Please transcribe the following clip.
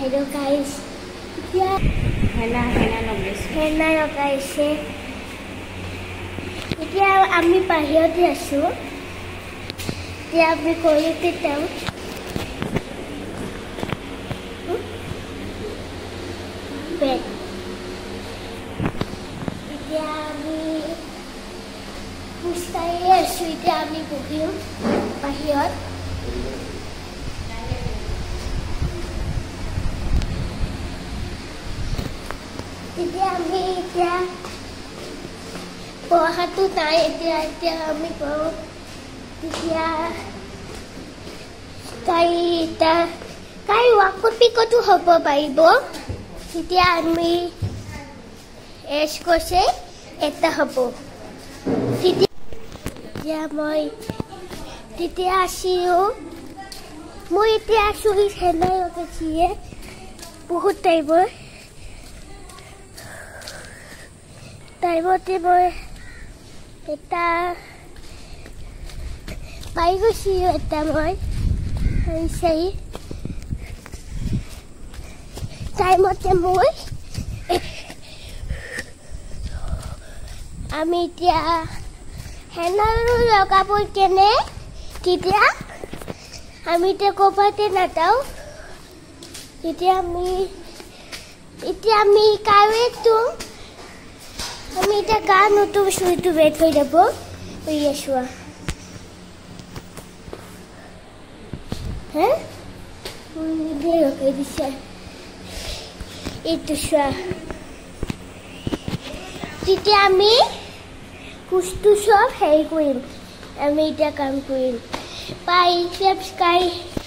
Hello guys. Yeah. Hena logis. Hena lagaise. এতিয়া আমি বাহিৰতে আছো। এতিয়া আমি কলেজত যাম। এতিয়া আমি খোজকাঢ়ি আছো। এতিয়া আমি বহিম বাহিৰত। এতিয়া আমি পঢ়াটো নাই। এতিয়া আমি কওঁ তেতিয়া তাই ৱাকত পিকতো হ'ব পাৰিব। তেতিয়া আমি এছ কৈছে এটা হ'ব। তেতিয়া আছিলোঁ মই এতিয়া আছোঁ হেনাই লগাইছিলে বহুত টাইমতে মই এটা পাই গৈছিলোঁ। এটা মই চাই টাইমতে আমি এতিয়া হেনাৰো লগাব কেনে তেতিয়া আমি এতিয়া ক'ৰবাতে নাযাওঁ। এতিয়া আমি কাৰেটো আমি এতিয়া গা নুঠো চুইটো বেট হৈ যাব হৈ আছো। হে ৰখাই দিছে এইটো চোৱা। তেতিয়া আমি কোচটো চব হেৰি কৰিম। আমি এতিয়া কাম কৰিম। বাই, সাবস্ক্ৰাইব।